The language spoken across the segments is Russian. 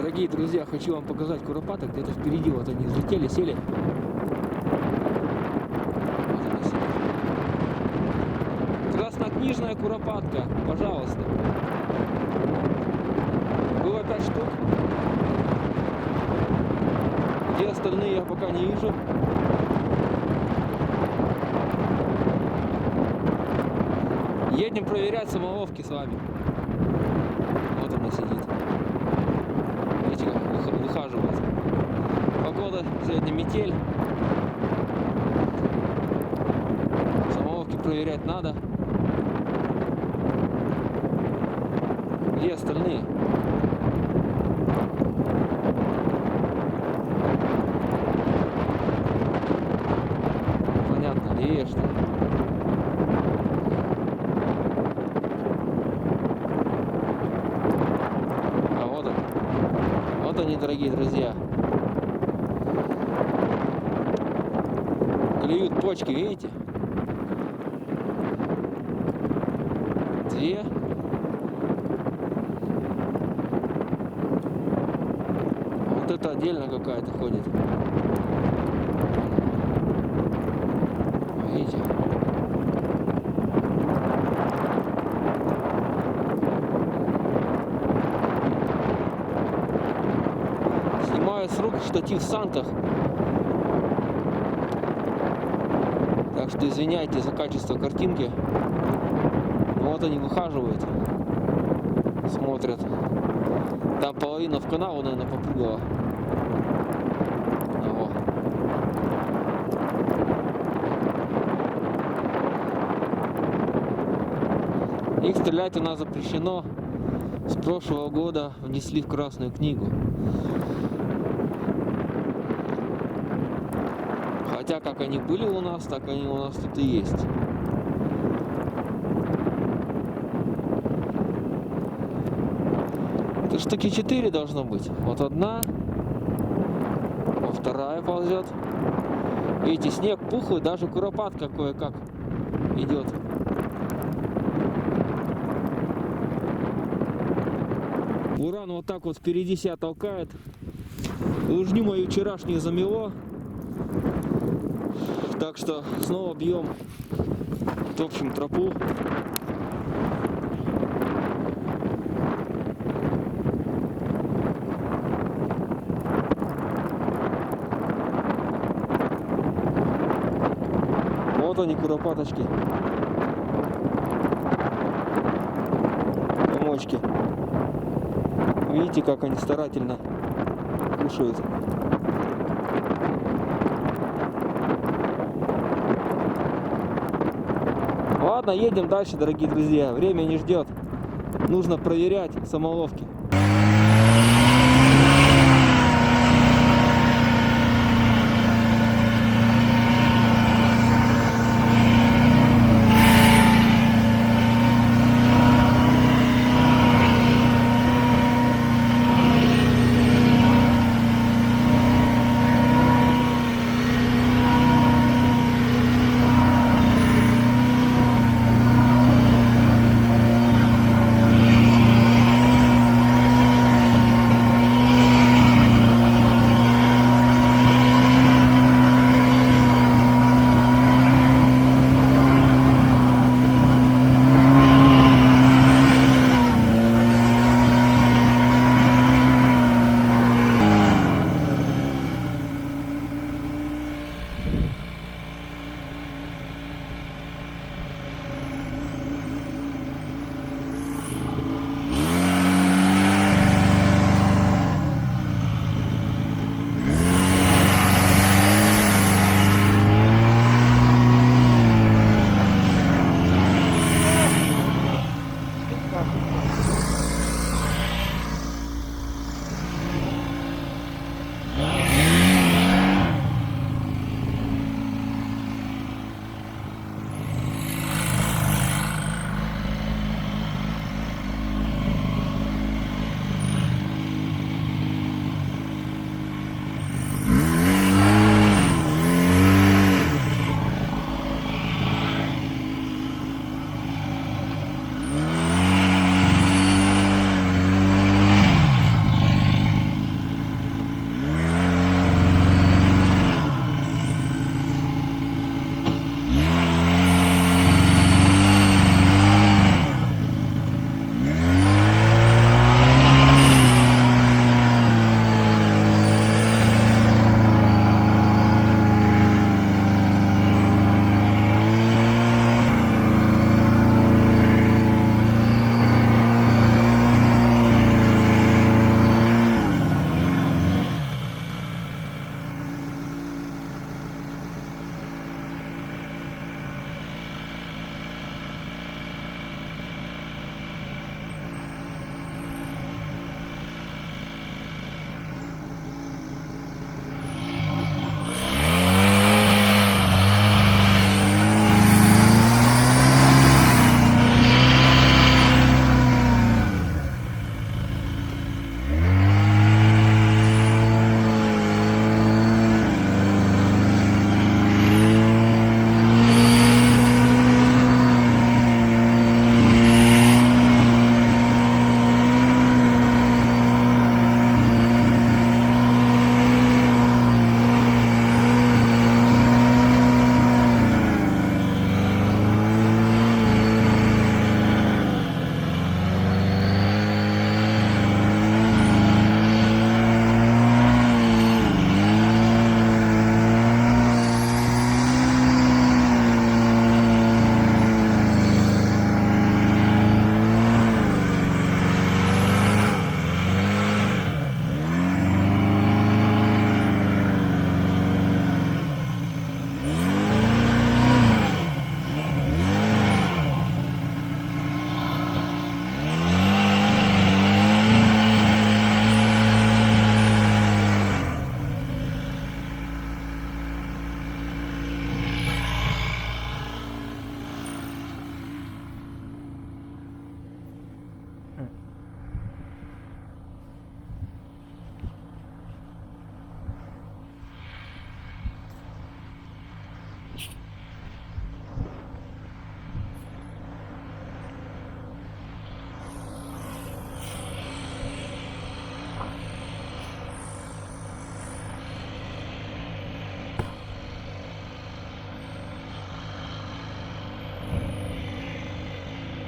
Дорогие друзья, хочу вам показать куропаток. Где-то впереди вот они взлетели, сели. Вот она сидит. Краснокнижная куропатка, пожалуйста. Было 5 штук. Где остальные, я пока не вижу. Едем проверять самоловки с вами. Вот она сидит. Видите, как выхаживает. Погода сегодня метель. Самоловки проверять надо. Где остальные? Понятно, левее что ли? Вот они, дорогие друзья. Клюют почки, видите? 2. Вот это отдельно какая-то ходит. Видите? Снимаю с рук штатив в санках. Так что извиняйте за качество картинки. Но вот они выхаживают. Смотрят. Там половина в канал, наверное, попрыгала. Их стрелять у нас запрещено. С прошлого года внесли в Красную книгу. Хотя как они были у нас, так они у нас тут и есть. Это штуки 4 должно быть. Вот одна, вот вторая ползет. Видите, снег пухлый, даже куропатка кое-как идет. Буран вот так вот впереди себя толкает. Лужню мою вчерашнюю замело. Так что снова бьем, топчем тропу. Вот они, куропаточки. Комочки. Видите, как они старательно кушают. Ладно, едем дальше, дорогие друзья. Время не ждет. Нужно проверять самоловки.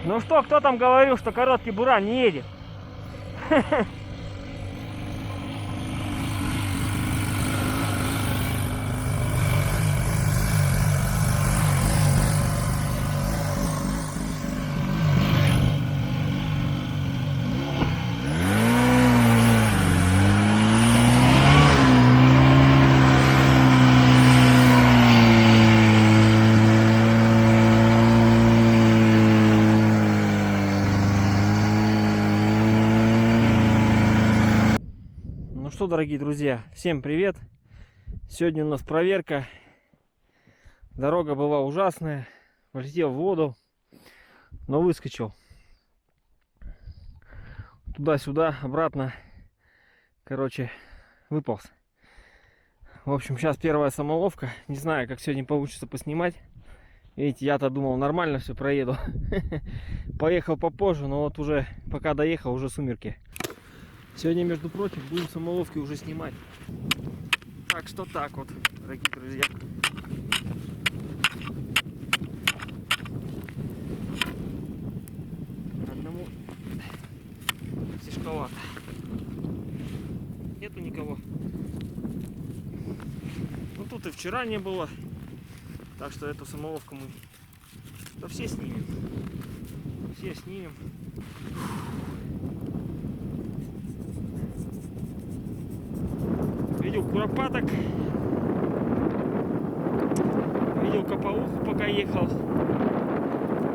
Ну что, кто там говорил, что короткий буран не едет? Ну что, дорогие друзья, всем привет! Сегодня у нас проверка. Дорога была ужасная, влетел в воду, но выскочил. Туда-сюда, обратно, короче, выполз. В общем, сейчас первая самоловка. Не знаю, как сегодня получится поснимать. Видите, я-то думал, нормально все проеду. Поехал попозже, но вот уже, пока доехал, уже сумерки. Сегодня, между прочим, будем самоловки уже снимать. Так что так вот, дорогие друзья. Одному тяжковато. Нету никого. Ну тут и вчера не было. Так что эту самоловку мы... Да все снимем. Все снимем. Видел куропаток, видел копоуху, пока ехал.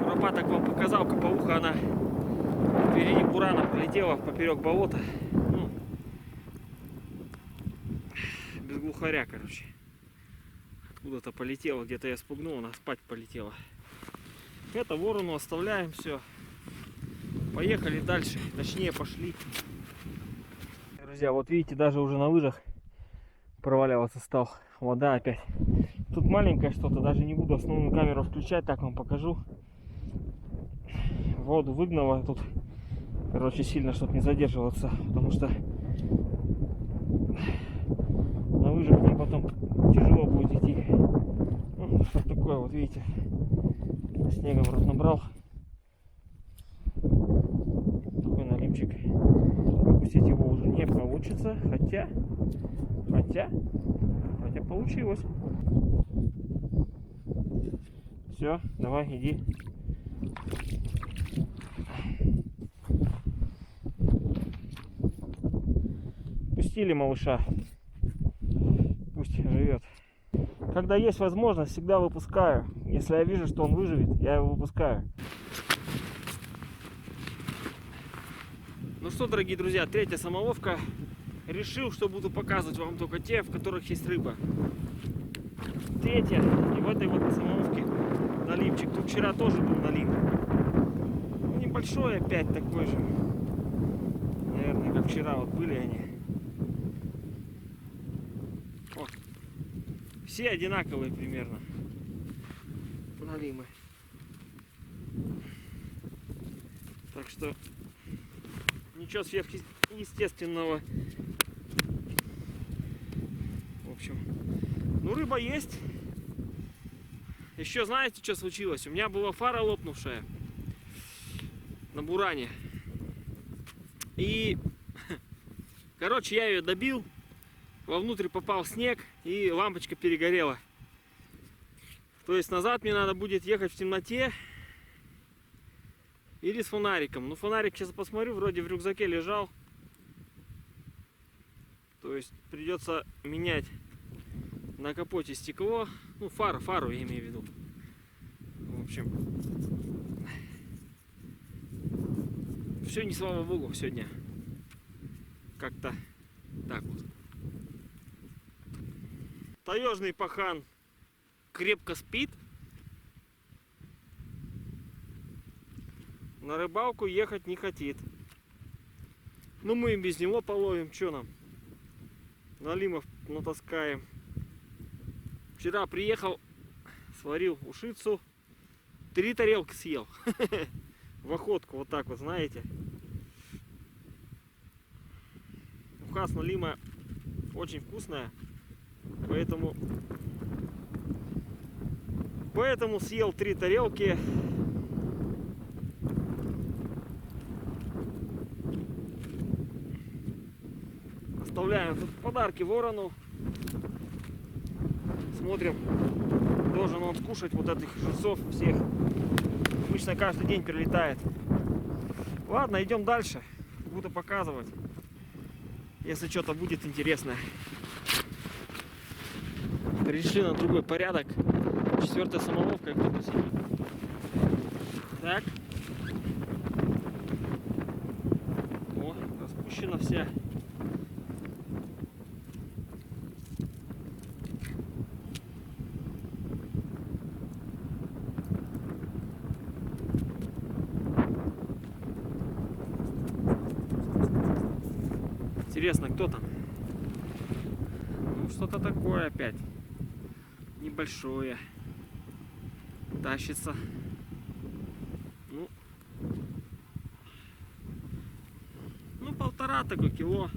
Куропаток вам показал, копоуха, она впереди бурана пролетела поперек болота. Ну, без глухаря, короче. Откуда-то полетела, где-то я спугнул, она спать полетела. Это ворону оставляем, все. Поехали дальше, точнее пошли. Друзья, вот видите, даже уже на лыжах проваливаться стал. Вода опять. Тут маленькое что-то, даже не буду основную камеру включать, так вам покажу. Воду выгнало тут, короче, сильно, чтобы не задерживаться, потому что на лыжах мне потом тяжело будет идти. Ну, что такое, вот видите, снегом рот набрал. Такой наливчик. Выпустить его уже не получится, хотя получилось. Все, давай, иди. Пустили малыша. Пусть живет. Когда есть возможность, всегда выпускаю. Если я вижу, что он выживет, я его выпускаю. Ну что, дорогие друзья, третья самоловка. Решил, что буду показывать вам только те, в которых есть рыба. Третья. И в этой вот самоловке наливчик. Тут вчера тоже был налив. Ну, небольшой опять такой же. Наверное, как вчера вот были они. Вот. Все одинаковые примерно. Налимы. Так что ничего сверхъестественного. В общем, ну рыба есть. Еще знаете, что случилось? У меня была фара лопнувшая на буране. И, короче, я ее добил. Вовнутрь попал снег и лампочка перегорела. То есть назад мне надо будет ехать в темноте или с фонариком. Ну, фонарик сейчас посмотрю, вроде в рюкзаке лежал. То есть придется менять на капоте стекло. Ну, фару я имею в виду. В общем, все не слава богу сегодня. Как-то так вот. Таежный пахан крепко спит. На рыбалку ехать не хотит. Ну мы и без него половим. Что нам? Налимов натаскаем. Вчера приехал, сварил ушицу. 3 тарелки съел. В охотку, вот так вот, знаете. Уха с налима очень вкусная. Поэтому съел 3 тарелки. оставляем тут подарки ворону. Смотрим, должен он скушать вот этих жильцов всех. Обычно каждый день прилетает. Ладно, идем дальше. Буду показывать, если что-то будет интересное. Перешли на другой порядок. 4-я самоловка, кто-то сидит. Так. О, распущена вся. Интересно, кто там? Ну, что-то такое опять. Небольшое. Тащится. Ну, 1,5 такой кило.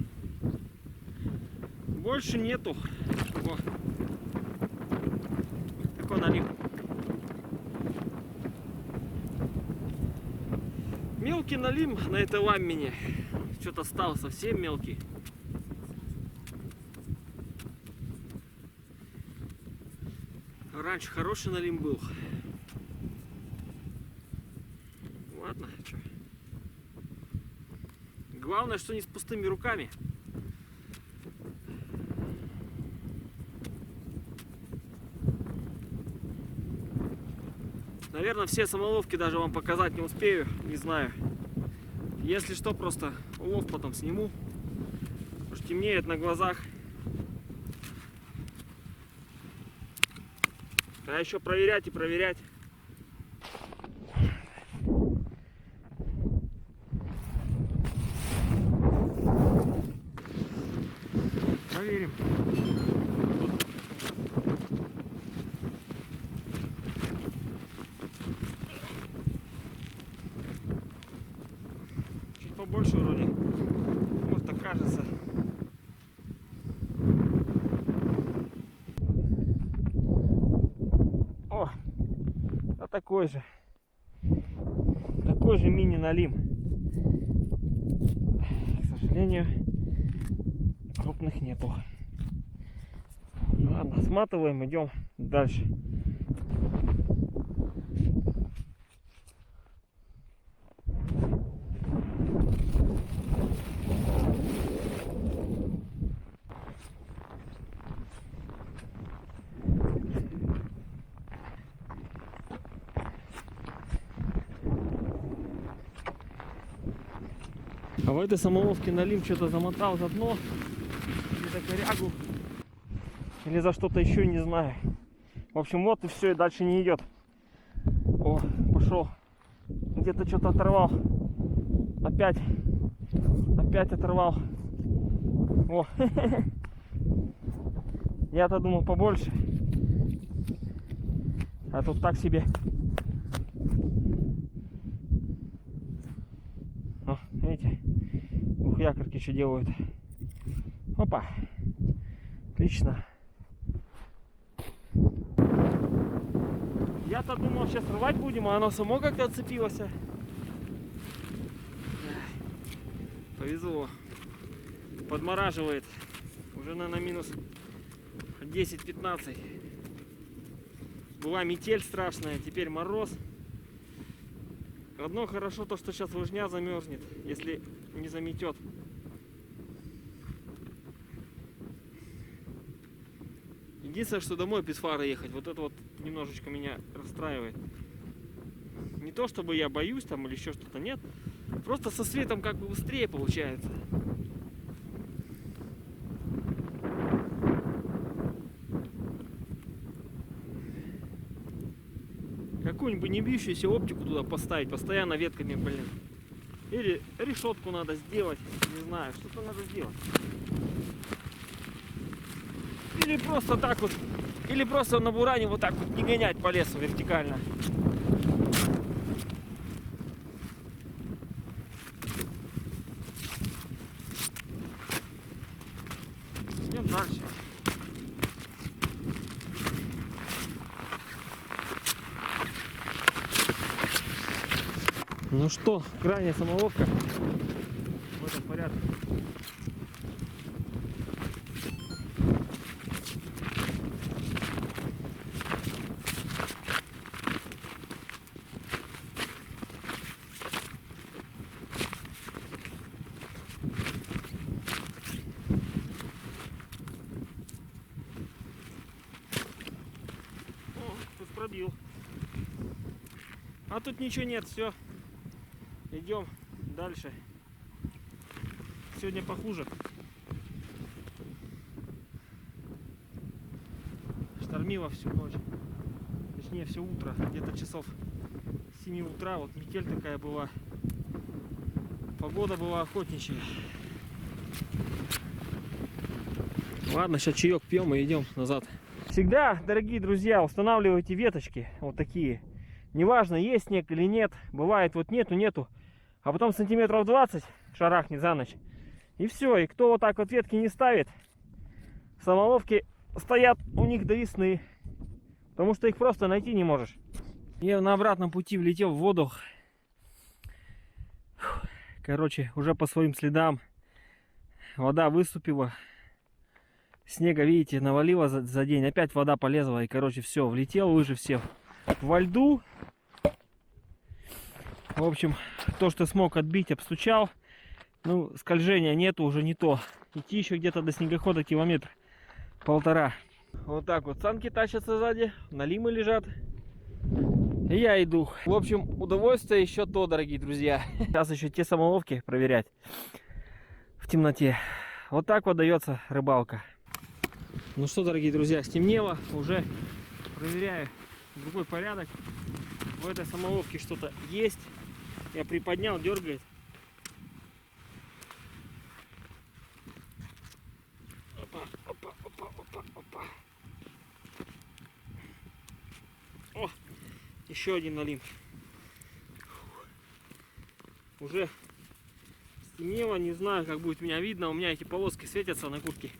Больше нету. О. Такой налив. Мелкий налим на этой ламине. Что-то стал совсем мелкий. Раньше хороший налим был. Ладно, что. Главное, что не с пустыми руками. Наверное, все самоловки даже вам показать не успею, не знаю. Если что, просто улов потом сниму. Потому что темнеет на глазах. А еще проверять и проверять. Проверим. Чуть побольше вроде. Вот так кажется. О, а такой же мини-налим. К сожалению, крупных нету. Ладно, сматываем, идем дальше. А в этой самоловке налим что-то замотал за дно, или за корягу, или за что-то еще, не знаю. В общем, вот и все, и дальше не идет. О, пошел. Где-то что-то оторвал. Опять оторвал. О, я-то думал побольше. А тут так себе. О, видите? Якорки что делают. Опа. Отлично. Я-то думал, сейчас рвать будем, а оно само как-то отцепилось. Повезло. Подмораживает. Уже, наверное, минус 10-15. Была метель страшная, теперь мороз. Одно хорошо то, что сейчас лыжня замерзнет, если не заметет. Единственное, что домой без фары ехать, вот это вот немножечко меня расстраивает. Не то, чтобы я боюсь там или еще что-то, нет. Просто со светом как бы быстрее получается. Какую-нибудь не бьющуюся оптику туда поставить, постоянно ветками, блин. Или решетку надо сделать, не знаю, что-то надо сделать. Или просто так вот, или просто на буране вот так вот не гонять по лесу вертикально. Идем дальше. Ну что, крайняя самоловка в этом порядке. пропустил. А тут ничего нет, все. Идем дальше. Сегодня похуже. Штормило всю ночь. Точнее, все утро. Где-то часов 7 утра. Вот метель такая была. Погода была охотничья. Ладно, сейчас чаек пьем и идем назад. Всегда, дорогие друзья, устанавливайте веточки вот такие. Неважно, есть снег или нет. Бывает вот нету. А потом сантиметров 20 шарахнет за ночь. И все. И кто вот так вот ветки не ставит, самоловки стоят у них до весны. Потому что их просто найти не можешь. Я на обратном пути влетел в воду. Короче, уже по своим следам. Вода выступила. Снега, видите, навалило за день. Опять вода полезла. И, короче, все, влетел, лыжи все во льду. В общем, то, что смог отбить, обстучал. Ну, скольжения нету, уже не то. Идти еще где-то до снегохода километр полтора. Вот так вот санки тащатся сзади, налимы лежат. И я иду. В общем, удовольствие еще то, дорогие друзья. Сейчас еще те самоловки проверять в темноте. Вот так вот дается рыбалка. Ну что, дорогие друзья, стемнело. Уже проверяю другой порядок. В этой самоловке что-то есть. Я приподнял, дергает. Опа. О, еще один налим. Уже стемнело, не знаю, как будет меня видно. У меня эти полоски светятся на куртке.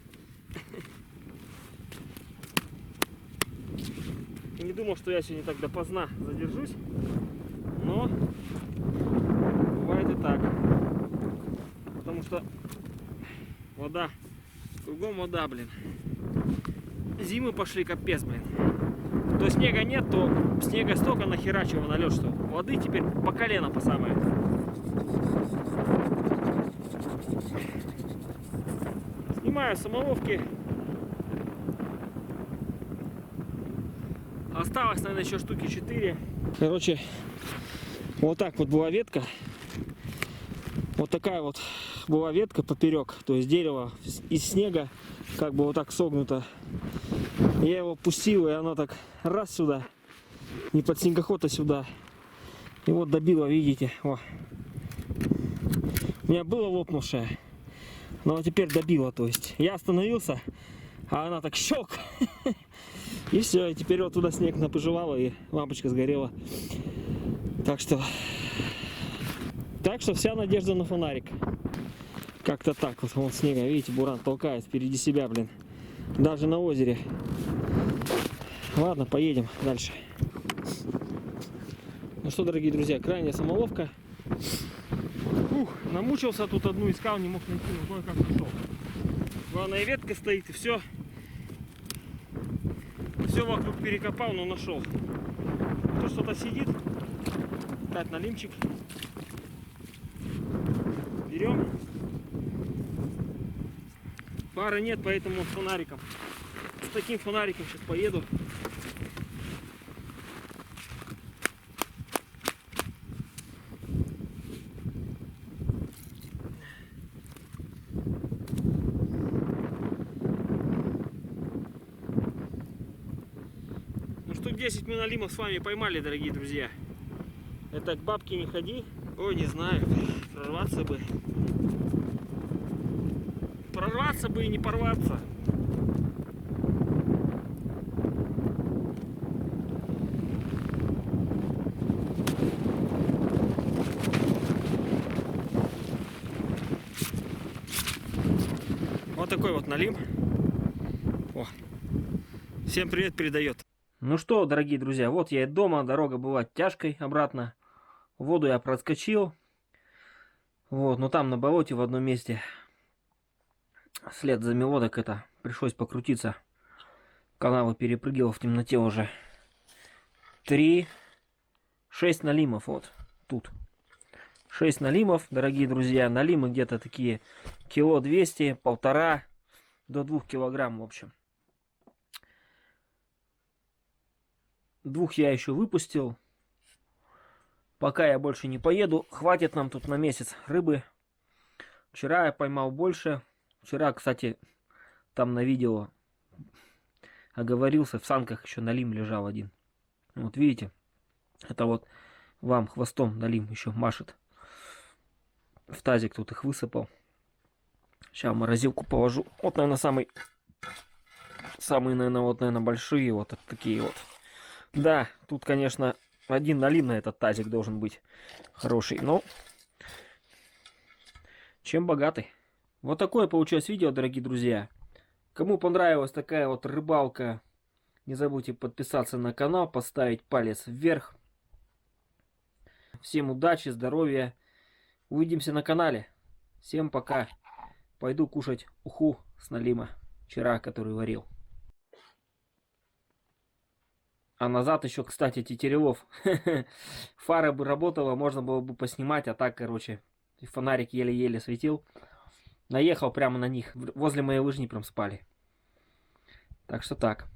Не думал, что я сегодня так допоздна задержусь. Но бывает и так. Потому что вода, кругом вода, блин. Зимы пошли капец, блин. То снега нет, то снега столько нахерачивало на лед, что воды теперь по колено по самое. Снимаю самоловки. Осталось, наверное, еще штуки 4. Короче, вот так вот была ветка. Вот такая вот была ветка поперек. То есть дерево из снега, как бы вот так согнуто. Я его пустил, и оно так раз сюда. Не под снегоход, а сюда. И вот добило, видите. О. У меня было лопнувшее. Но теперь добило. То есть я остановился, а она так щелк. И все, и теперь вот туда снег напожевала, и лампочка сгорела. Так что вся надежда на фонарик. Как-то так вот. Вон снега, видите, буран толкает впереди себя, блин. Даже на озере. Ладно, поедем дальше. Ну что, дорогие друзья, крайняя самоловка. Намучился тут, одну искал, не мог найти, но кое-как нашел. Главная ветка стоит, и все. Все вокруг перекопал, но нашел. Тут что-то сидит. Так, налимчик. Берем. Пары нет, поэтому с фонариком. С таким фонариком сейчас поеду. Ну, штук 10 мы налимов с вами поймали, дорогие друзья. Это к бабке не ходи. Ой, не знаю, прорваться бы. Прорваться бы и не порваться. Вот такой вот налим. О, всем привет передает. Ну что, дорогие друзья, вот я и дома. Дорога была тяжкой обратно. Воду я проскочил. Вот, но там на болоте в одном месте след замело, так это пришлось покрутиться. Канавы перепрыгивал в темноте уже. 6 налимов вот тут. 6 налимов, дорогие друзья. Налимы где-то такие 200 кг, 1,5 до 2 килограмм, в общем. 2 я еще выпустил. Пока я больше не поеду. Хватит нам тут на месяц рыбы. Вчера я поймал больше. Вчера, кстати, там на видео оговорился. В санках еще налим лежал один. Вот видите. Это вот вам хвостом налим еще машет. В тазик тут их высыпал. Сейчас в морозилку положу. Вот, наверное, самые, наверное, большие. Вот такие вот. Да, тут, конечно, один налим на этот тазик должен быть хороший. Но чем богатый. Вот такое получилось видео, дорогие друзья. Кому понравилась такая вот рыбалка, не забудьте подписаться на канал, поставить палец вверх. Всем удачи, здоровья. Увидимся на канале. Всем пока. Пойду кушать уху с налима вчера, который варил. А назад еще, кстати, тетеревов. Фара бы работала, можно было бы поснимать, а так, короче, фонарик еле-еле светил. Наехал прямо на них. Возле моей лыжни прям спали. Так что так.